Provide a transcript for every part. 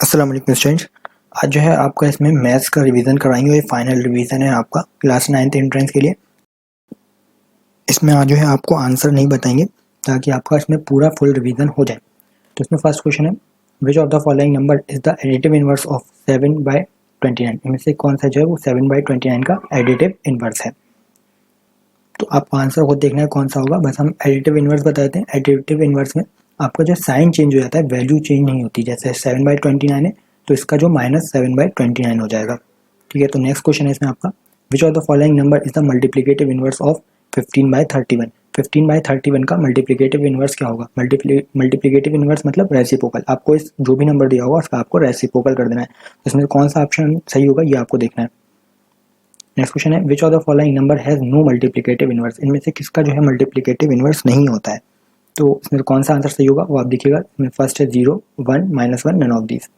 अस्सलाम वालेकुम स्टूडेंट्स। आज जो है आपका इसमें मैथ्स का रिवीजन कराएंगे। ये फाइनल रिवीजन है आपका क्लास 9th एंट्रेंस के लिए। इसमें आज जो है आपको आंसर नहीं बताएंगे ताकि आपका इसमें पूरा फुल रिवीजन हो जाए। तो इसमें फर्स्ट क्वेश्चन है, which of the following number is the additive inverse of 7/29। इनमें से कौन सा जो है वो 7/29 का एडिटिव इनवर्स है। तो आपको आंसर खुद देखना है कौन सा होगा। बस हम एडिटिव इनवर्स बता देते हैं। एडिटिव इनवर्स में आपका जो साइन चेंज हो जाता है, वैल्यू चेंज नहीं होती। जैसे 7/29 है तो इसका जो -7/29 हो जाएगा। ठीक है, तो नेक्स्ट क्वेश्चन है इसमें आपका, विच of the following number is the multiplicative inverse of 15/31। 15/31 का मल्टीप्लिकेटिव इनवर्स क्या होगा। मल्टीप्लिकेटिव इनवर्स मतलब रेसिप्रोकल। आपको इस जो भी नंबर दिया होगा उसका आपको रेसिप्रोकल कर देना है। इसमें कौन सा ऑप्शन सही होगा ये आपको देखना है। नेक्स्ट क्वेश्चन है, which of the following number has no multiplicative inverse. इनमें से किसका जो है मल्टीप्लिकेटिव इनवर्स नहीं होता है। तो इसमें कौन सा आंसर सही होगा वो आप देखिएगा। इसमें फर्स्ट है 0, 1, -1, none of these.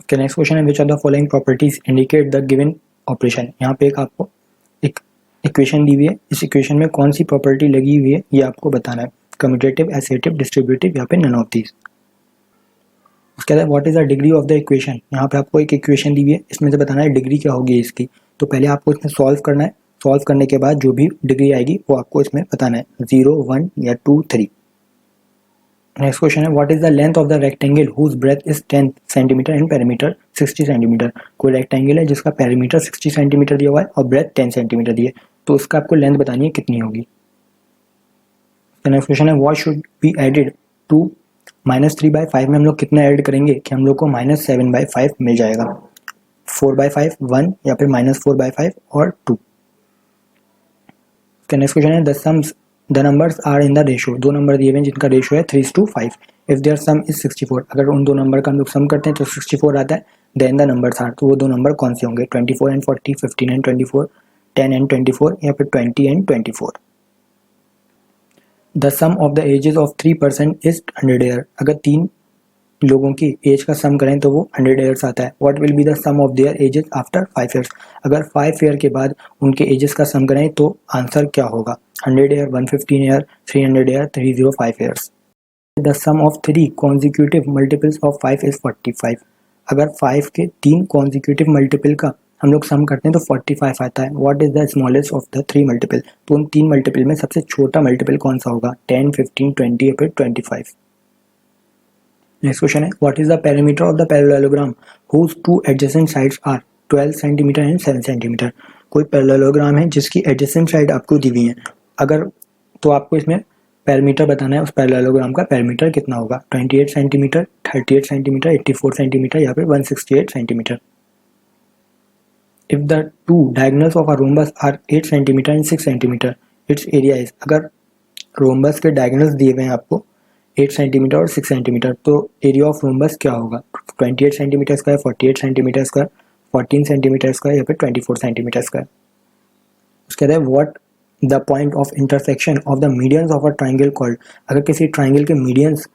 Okay, next question है, which of the following properties indicate the given operation. यहाँ पे एक आपको एक इक्वेशन दी हुई है। इस इक्वेशन में कौन सी प्रॉपर्टी लगी हुई है ये आपको बताना है। कम्यूटेटिव, एसोसिएटिव, डिस्ट्रीब्यूटिव या फिर नन ऑफ दीज। उसके बाद what is the degree of the equation. यहाँ पे आपको एक इक्वेशन दी हुई है, इसमें से बताना है डिग्री क्या होगी इसकी। तो पहले आपको इसमें सॉल्व करना है। सॉल्व करने के बाद जो भी डिग्री आएगी वो आपको इसमें बताना है, 0, 1 या 2, 3। नेक्स्ट क्वेश्चन है, what is the length of the rectangle whose breadth is 10 centimetre and perimeter 60 centimetre. कोई रेक्टेंगल है जिसका पेरीमीटर 60 सेंटीमीटर दिया हुआ है और ब्रेथ 10 सेंटीमीटर दी है, तो उसका आपको लेंथ बतानी है कितनी होगी। नेक्स्ट क्वेश्चन है, what should be added to -3/5 में हम लोग कितना ऐड करेंगे कि हम लोग को -7/5 मिल जाएगा। 4/5, 1 या फिर -4/5 और 2। नेक्स्ट क्वेश्चन है, the numbers are in the ratio. दो नंबर दिए हुए हैं जिनका रेशियो है 3:5। If their sum is 64। अगर उन दो नंबर का हम लोग सम करते हैं तो 64 आता है। देन द नंबर्स आर, तो वो दो नंबर कौन से होंगे, 24 एंड 40, 15 एंड 24, 10 एंड 24 या फिर 20 and 24। The sum of the ages of 3 person is 100 year. अगर 3 लोगों की एज का सम करें तो वो 100 ईयर्स आता है। What will be the sum of their ages after 5 years. अगर 5 ईयर के बाद उनके एजेस का सम करें तो आंसर क्या होगा, 100 year, 115 year, 300 year, 305 years. The sum of 3 consecutive multiples of 5 is 45। अगर 5 के 3 कॉन्जिक्यूटिव मल्टीपल का हम लोग सम करते हैं तो 45 आता है। What is the smallest of the 3 multiple. तो उन 3 मल्टीपल में सबसे छोटा मल्टीपल कौन सा होगा, 10, 15, 20 या फिर 25। नेक्स्ट क्वेश्चन है, what is the perimeter of the parallelogram whose two adjacent sides are 12 centimetre and 7 centimetre. कोई पैरेललोग्राम है जिसकी एडजेसेंट साइड आपको दी हुई है। अगर तो आपको इसमें पैरामीटर बताना है, उस पैरेललोग्राम का पैरामीटर कितना होगा, 28 सेंटीमीटर, 38 सेंटीमीटर, 84 सेंटीमीटर या फिर 168 centimetre. If the two diagonals of a rhombus are 8 centimetre and 6 centimetre, its area is. अगर रोम्बस के डायगोनल्स दिए हुए हैं आपको 8 सेंटीमीटर और 6 सेंटीमीटर, तो एरिया ऑफ रोम्बस क्या होगा, 28 centimetre square, 48 centimetre square, 14 centimetre square या फिर 24 सेंटीमीटर स्क्वायर। उसके बाद what the point of intersection of the medians of a triangle called. अगर किसी ट्राइंगल के मीडियंस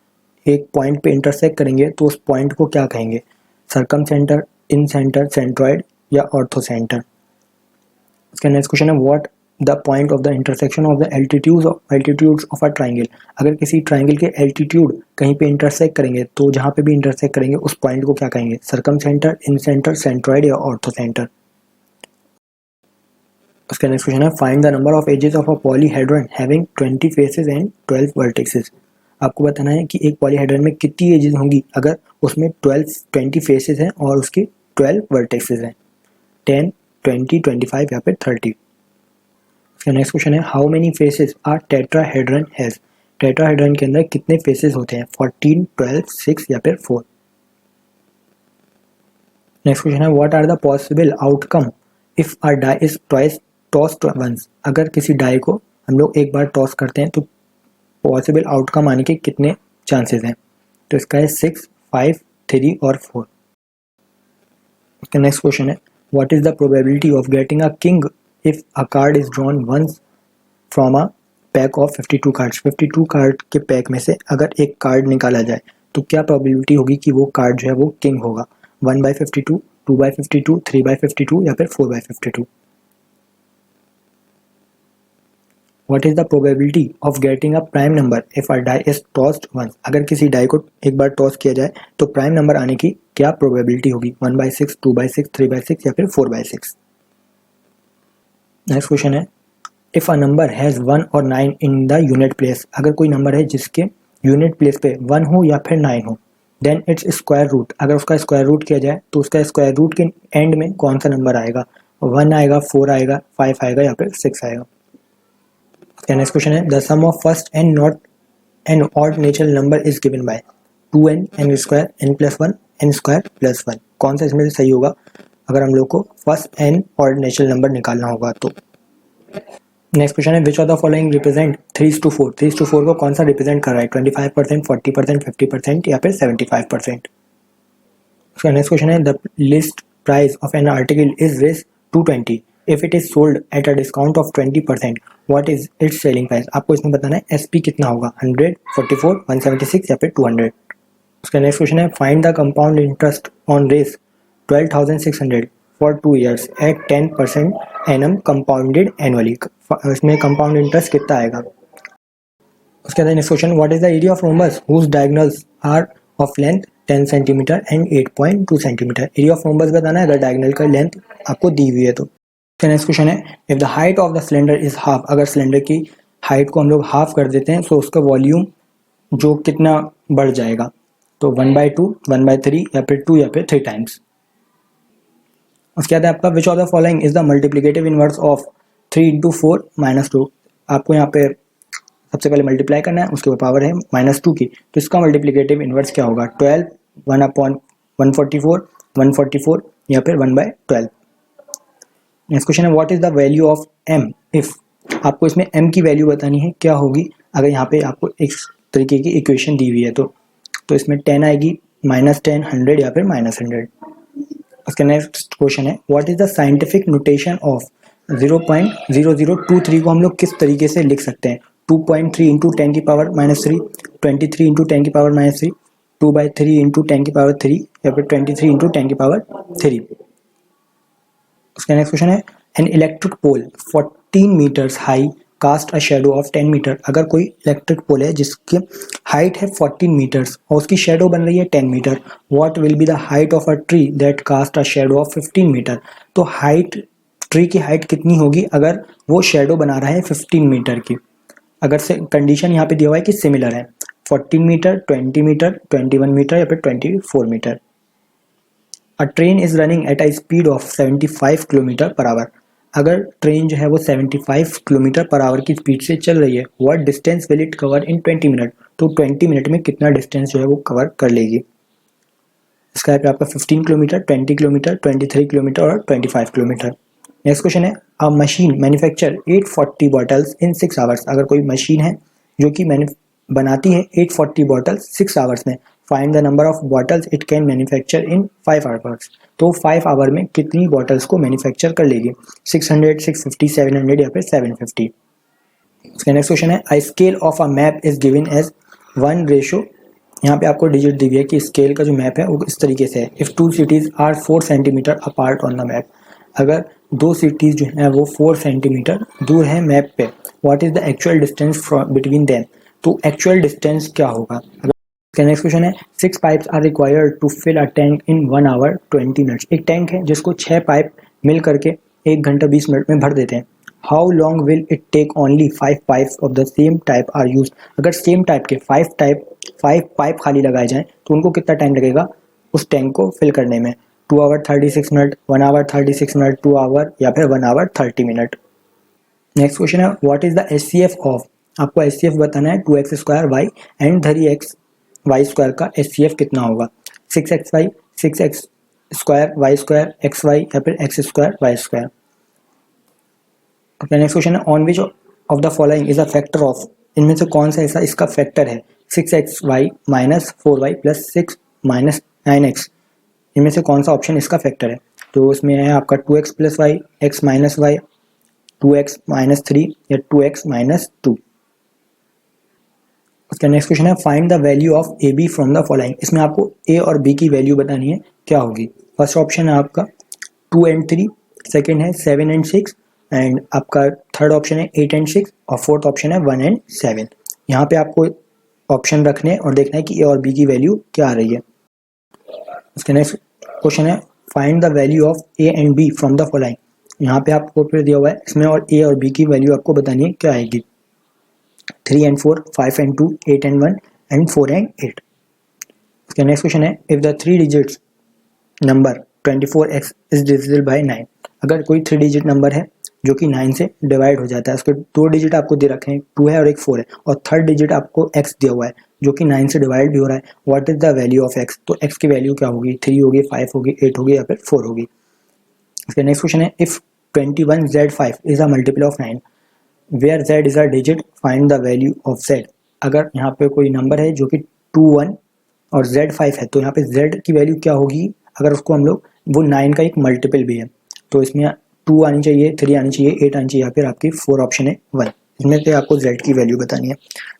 एक पॉइंट पे इंटरसेक्ट करेंगे तो उस पॉइंट को क्या कहेंगे, circumcentre, incentre, centroid या ऑर्थो सेंटर। उसका नेक्स्ट क्वेश्चन है, what the point of the intersection of the altitudes of a triangle. अगर किसी ट्राइंगल के एल्टीट्यूड कहीं पे इंटरसेक्ट करेंगे तो जहाँ पे भी इंटरसेक्ट करेंगे उस पॉइंट को क्या कहेंगे, circumcentre, incentre, centroid या ऑर्थो सेंटर। उसका नेक्स्ट क्वेश्चन है, find the number of edges of a polyhedron having 20 faces and 12 vertexes. आपको बताना है कि एक पॉलीहेड्रन में कितनी एजेस होंगी अगर उसमें 20 फेसेस हैं और उसकी 12 वर्टेक्सेस हैं, 10, 20, 25 या फिर 30। उसका नेक्स्ट क्वेश्चन है, how many faces are tetrahedron has. Tetrahedron के अंदर कितने फेसेस होते हैं, 14, 12, 6 या फिर 4। नेक्स्ट क्वेश्चन है, what are the possible outcome if a die is twice tossed once. अगर किसी डाई को हम लोग एक बार टॉस करते हैं तो पॉसिबल आउटकम आने के कितने चांसेस हैं। तो इसका है 6, 5, 3 और 4। नेक्स्ट क्वेश्चन है, what is the probability of getting a king if a card is drawn once from a pack of 52 cards. 52 card के पैक में से अगर एक कार्ड निकाला जाए तो क्या प्रोबेबिलिटी होगी कि वो कार्ड जो है वो किंग होगा, 1/52, 2/52, 3/52 या फिर 4/52। What is the probability of getting a prime number if a die is tossed once. अगर किसी डाई को एक बार टॉस किया जाए तो प्राइम नंबर आने की क्या प्रोबेबिलिटी होगी, 1/6, 2/6, 3/6 या फिर 4/6। नेक्स्ट क्वेश्चन है, इफ अ नंबर हैज 1 और 9 इन द यूनिट प्लेस। अगर कोई नंबर है जिसके यूनिट प्लेस पे 1 हो या फिर 9 हो, देन इट्स स्क्वायर रूट, अगर उसका स्क्वायर रूट किया जाए तो उसका स्क्वायर रूट के एंड में कौन सा नंबर आएगा, 1 आएगा, 4 आएगा, 5 आएगा या फिर 6 आएगा। नेक्स्ट क्वेश्चन है, the sum of first and not an odd natural number is given by 2n, n square, n plus 1, n square plus 1। कौन सा इसमें से सही होगा अगर हम लोग को first n odd natural number निकालना होगा तो। नेक्स्ट क्वेश्चन है, which of the following represent 3:4। 3:4 को कौन सा रिप्रेजेंट कर रहा है, 25%, 40%, 50% या फिर 75%। नेक्स्ट क्वेश्चन है, the list price of an article is rays 220 if it is sold at a discount of 20%, what is its selling price. आपको इसमें बताना है एसपी कितना होगा, 100, 44, 176 या फिर 200। उसका नेक्स्ट क्वेश्चन है, find the compound interest on rays 12,600 for 2 years at 10% annum compounded annually. इसमें कंपाउंड इंटरेस्ट कितना आएगा। उसके बाद next question, what is the area of rhombus whose diagonals are of length 10 centimetre and 8.2 centimetre. Area of rhombus बताना है अगर diagonal का length आपको दी हुई है तो। नेक्स्ट क्वेश्चन है, if the height of the cylinder is half. अगर सिलेंडर की हाइट को हम लोग हाफ कर देते हैं तो उसका वॉल्यूम जो कितना बढ़ जाएगा, तो 1/2, 1/3 या फिर 2 या फिर 3 टाइम्स। उसके बाद आपका विच of the following is the multiplicative inverse of 3 × 4 - 2। आपको यहाँ पे सबसे पहले मल्टीप्लाई करना है, उसके ऊपर पावर है -2 की, तो इसका मल्टीप्लिकेटिव इनवर्स क्या होगा, 12, 1/144, 144 या फिर 1/12। नेक्स्ट क्वेश्चन है, what is the value of m if. आपको इसमें m की वैल्यू बतानी है क्या होगी अगर यहाँ पे आपको एक तरीके की इक्वेशन दी हुई है तो इसमें 10 आएगी, -10, 100 या फिर -100। उसका नेक्स्ट क्वेश्चन है, what is the scientific notation of 0.0023 को हम लोग किस तरीके से लिख सकते हैं, 2.3 × 10⁻³ 23 × 10⁻³, 2/3 × 10⁻³ या फिर 23 × 10⁻3। उसका नेक्स्ट क्वेश्चन है, an electric pole 14 metres high cast a shadow of 10 metre. अगर कोई इलेक्ट्रिक पोल है जिसकी हाइट है 14 मीटर्स और उसकी शेडो बन रही है 10 metre, what will be the height of a tree that cast a shadow of 15 metre. तो हाइट, ट्री की हाइट कितनी होगी अगर वो शेडो बना रहा है 15 मीटर की। अगर से कंडीशन यहाँ पे दिया हुआ है कि सिमिलर है, 14 मीटर, 20 मीटर, 21 मीटर या फिर 24 metre. A train is running at a speed of 75 kilometre per hour. अगर ट्रेन जो है वो 75 किलोमीटर पर आवर की स्पीड से चल रही है, what distance will it cover in 20 minute. तो 20 मिनट में कितना डिस्टेंस जो है वो कवर कर लेगी। इसका है आपका 15 किलोमीटर, 20 किलोमीटर, 23 किलोमीटर और 25 किलोमीटर। नेक्स्ट क्वेश्चन है, अ मशीन मैन्युफैक्चर 840 बॉटल्स इन 6 आवर्स। अगर कोई मशीन है जो कि बनाती है 840 बॉटल्स 6 आवर्स में, find the number of bottles it can manufacture in 5 hours. तो 5 आवर में कितनी बॉटल्स को मैन्युफैक्चर कर लेगी, 600, 650, 700 या फिर 750। उसका नेक्स्ट क्वेश्चन है, a scale of a map is given as 1:। यहाँ पे आपको डिजिट दी हुई है कि स्केल का जो मैप है वो इस तरीके से है, if 2 cities are 4 centimetre apart on the map. अगर 2 सिटीज़ जो है वो 4 सेंटीमीटर दूर है मैप पे, what is the actual distance between them. तो एक्चुअल डिस्टेंस क्या होगा। नेक्स्ट क्वेश्चन है, 6 pipes are required to fill a tank in 1 hour 20 minutes। एक टैंक है जिसको 6 पाइप मिल करके 1 घंटा 20 मिनट में भर देते हैं। How long will it take only 5 pipes of the same type are use. अगर सेम टाइप के 5 पाइप खाली लगाए जाएं तो उनको कितना टाइम लगेगा उस टैंक को फिल करने में, 2 hour 36 minute, 1 hour 36 minute, 2 hour या फिर 1 hour 30 मिनट। नेक्स्ट क्वेश्चन है, what is the HCF of. आपको एचसीएफ बताना है 2x² y and 3x y square का एचसीएफ कितना होगा, 6xy, 6x² y square xy या फिर x² y square. Okay, next question है, on which of the following is a factor of. इनमें से कौन सा ऐसा इसका फैक्टर है, 6xy - 4y + 6 - 9x। इनमें से कौन सा ऑप्शन इसका फैक्टर है, तो उसमें है आपका 2x + y, x - y, 2x - 3 या 2x - 2। उसका नेक्स्ट क्वेश्चन है, find the value of A B from the following. इसमें आपको ए और बी की वैल्यू बतानी है क्या होगी। फर्स्ट ऑप्शन है आपका 2 and 3, सेकेंड है 7 and 6 एंड आपका थर्ड ऑप्शन है 8 एंड 6 और फोर्थ ऑप्शन है 1 एंड 7। यहाँ पे आपको ऑप्शन रखने और देखना है कि ए और बी की वैल्यू क्या आ रही है। उसके नेक्स्ट क्वेश्चन है find the value of A and B from the following. यहाँ पे आपको फिर दिया हुआ है इसमें, और ए और बी की वैल्यू आपको बतानी है क्या आएगी। 3 and 4, 5 and 2, 8 and 1 and 4 and 8। उसका नेक्स्ट क्वेश्चन है if the 3 digits number 24x is divisible by 9। अगर कोई 3 डिजिट नंबर है जो कि 9 से डिवाइड हो जाता है, उसके 2 डिजिट आपको दे रखे हैं, 2 है और एक 4 है, और थर्ड डिजिट आपको x दिया हुआ है जो कि 9 से डिवाइड भी हो रहा है। What is the value of x? तो x की वैल्यू क्या होगी? 3 होगी, 5 होगी, 8 होगी या फिर 4 होगी। इसका नेक्स्ट क्वेश्चन है if 21z5 is a multiple of 9 where z is a digit find the value of z। अगर यहाँ पे कोई नंबर है जो कि 21 और z5 है, तो यहाँ पे z की वैल्यू क्या होगी? अगर उसको हम लोग, वो 9 का एक मल्टीपल भी है, तो इसमें 2 आनी चाहिए, 3 आनी चाहिए, 8 आनी चाहिए, या फिर आपकी 4 ऑप्शन है 1। इसमें से आपको z की वैल्यू बतानी है।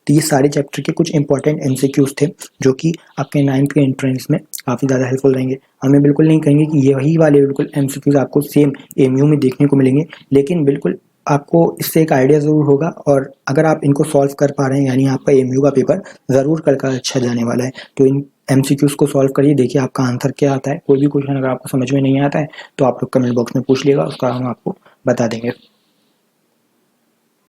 तो ये सारे चैप्टर के कुछ इंपॉर्टेंट MCQs थे जो कि आपके 9th के एंट्रेंस में काफ़ी ज़्यादा हेल्पफुल रहेंगे। हमें बिल्कुल नहीं कहेंगे कि यही वाले बिल्कुल MCQs आपको सेम AMU में देखने को मिलेंगे, लेकिन बिल्कुल आपको इससे एक आइडिया ज़रूर होगा, और अगर आप इनको सॉल्व कर पा रहे हैं यानी आपका AMU का पेपर ज़रूर कल का अच्छा जाने वाला है। तो इन MCQs को सॉल्व करिए, देखिए आपका आंसर क्या आता है। कोई भी क्वेश्चन अगर आपको समझ में नहीं आता है तो आप लोग कमेंट बॉक्स में पूछ लिएगा, उसका हम आपको बता देंगे।